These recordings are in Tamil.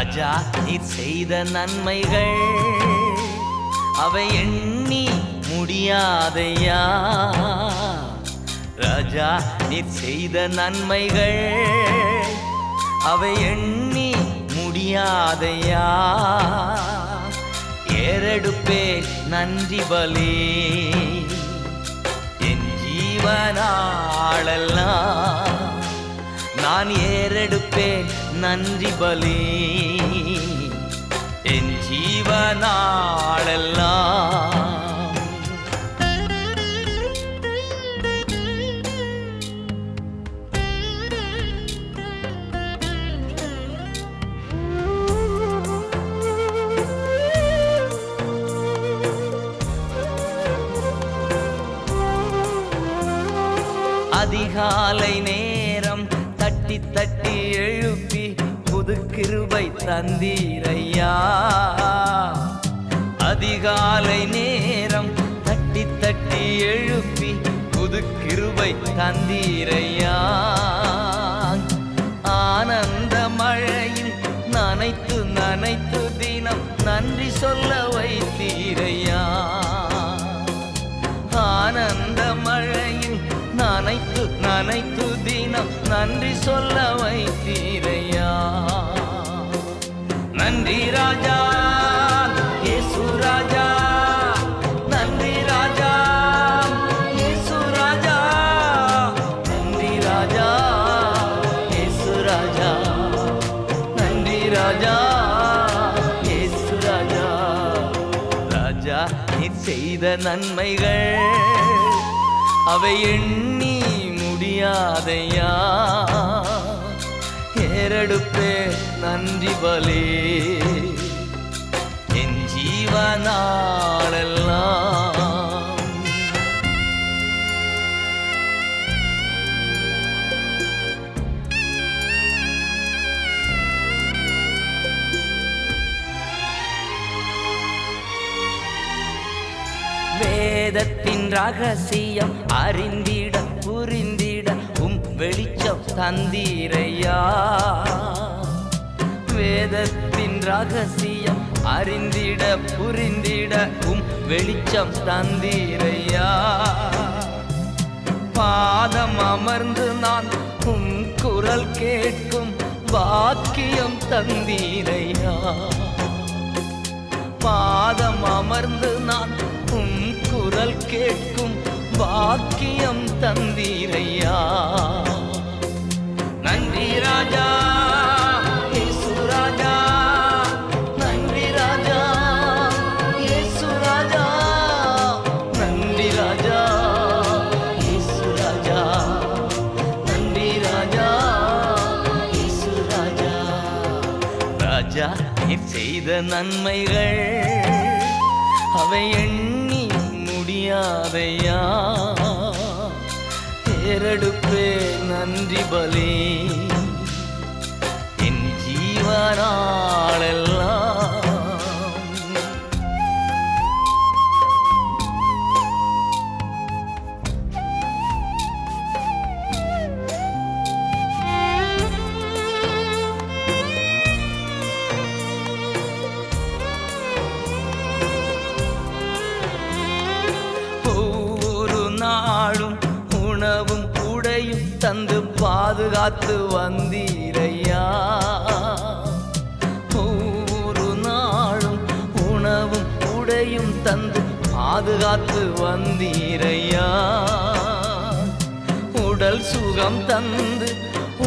ராஜா நீர் செய்த நன்மைகள் அவை எண்ணி முடியாதையா. ராஜா நீர் செய்த நன்மைகள் அவை எண்ணி முடியாதையா. ஏறெடுப்பே நன்றி பலி என் ஜீவனாளெல்லாம். நான் ஏறெடுப்பேன் நன்றி பலி என் ஜீவனாளெல்லாம். அதிகாலை நேரம் தட்டி தட்டி எழுப்பி புது கிருபை தந்தீரையா. அதிகாலை நேரம் தட்டி தட்டி எழுப்பி புது கிருபை தந்தீரையா. ஆனந்த மழையில் நனைத்து நனைத்து தினம் நன்றி சொல்ல வைத்தீரையா. ஆனந்த மழையில் நனைத்து நனைத்து தினம் நன்றி சொல்ல வைத்தீரையா. நன்றி ராஜா இயேசு ராஜா, நன்றி ராஜா இயேசு ராஜா, நன்றி ராஜா இயேசு ராஜா, நன்றி ராஜா இயேசு ராஜா. ராஜா நீர் செய்த நன்மைகள் அவை எண்ணி முடியாதையா. ஏறெடுப்பே நன்றி பலி என் ஜீவனாளெல்லாம். வேதத்தின் ரகசியம் அறிந்திட புரிந்திட வெளிச்சம் தந்தீரையா. வேதத்தின் ரகசியம் அறிந்திட புரிந்திட வெளிச்சம் தந்தீரையா. பாதம் அமர்ந்து நான் குரல் கேட்கும் பாக்கியம் தந்தீரையா. பாதம் அமர்ந்து நான் குரல் கேட்கும் பாக்கியம் தந்தீரையா. நன்றி ராஜா இயேசு ராஜா, நன்றி ராஜா இயேசு ராஜா, நன்றி ராஜா இயேசு ராஜா, நன்றி ராஜா இயேசு ராஜா. ராஜா நீர் செய்த நன்மைகள் அவை எண்ணி முடியாதையா. ஏறெடுப்பே நன்றி பலி என் ஜீவனாளெல்லாம். நாளும் உணவும் உடையும் தந்து பாதுகாத்து வந்தீரையா. ஒவ்வொரு நாளும் உணவும் உடையும் தந்து பாதுகாத்து வந்தீரையா. உடல் சுகம் தந்து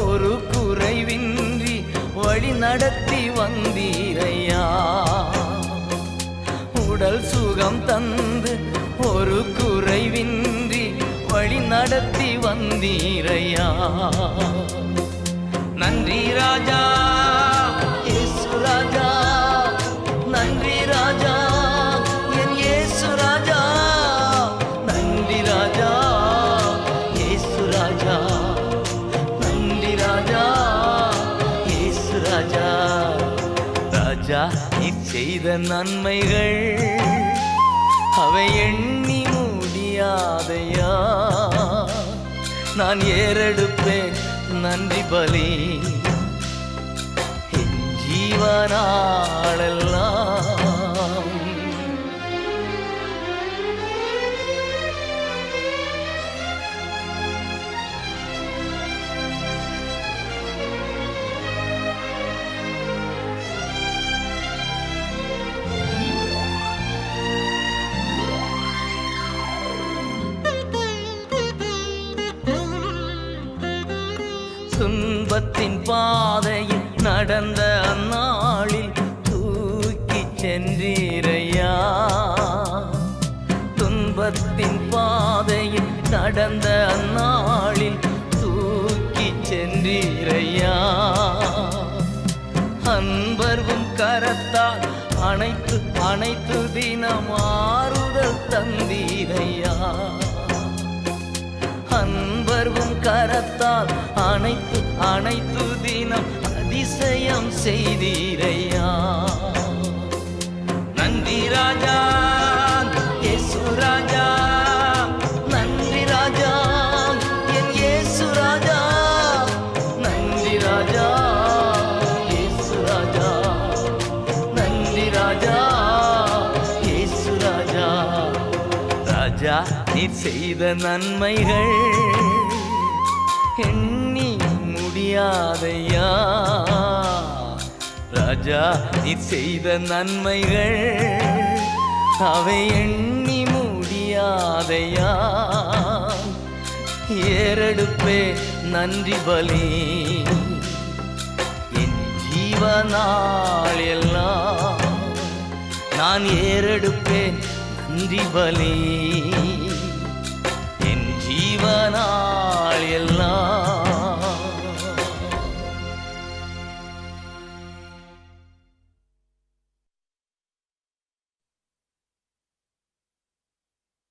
ஒரு குறைவின்றி வழி நடத்தி வந்தீரையா. உடல் சுகம் தந்து ஒரு குறைவின்றி வழி நடத்தி வந்தீரையா. நன்றி ராஜா இயேசு ராஜா, நன்றி ராஜா என் இயேசு ராஜா, நன்றி ராஜா இயேசு ராஜா, நன்றி ராஜா இயேசு ராஜா. ராஜா நீர் செய்த நன்மைகள் அவை எண்ணி முடியாதையா. நான் ஏறெடுப்பேன் நன்றி பலி என் ஜீவனாளெல்லாம். துன்பத்தின் பாதையில் நடந்த அந்நாளில் தூக்கி சென்றீரையா. துன்பத்தின் பாதையில் நடந்த அந்நாளில் தூக்கி சென்றீரையா. அன்பர்வும் கரத்தால் அனைத்து அனைத்து தினம் ஆறுதல் தந்தீரையா. அன்பர்வும் கரத்தால் அனைத்து அனைத்து தினம் அதிசயம் செய்தீரையா. நன்றி ராஜா இயேசு ராஜா, நன்றி ராஜா என் இயேசு ராஜா, நன்றி ராஜா இயேசு ராஜா, நன்றி ராஜா இயேசு ராஜா. ராஜா நீர் செய்த நன்மைகள் எண்ணி முடியாதையா. ராஜா நீர் செய்த நன்மைகள் அவை எண்ணி முடியாதையா. ஏறெடுப்பே நன்றி பலி என் ஜீவனாள் எல்லாம். நான் ஏறெடுப்பேன் நன்றி பலி என் ஜீவனாள் எல்லாம்.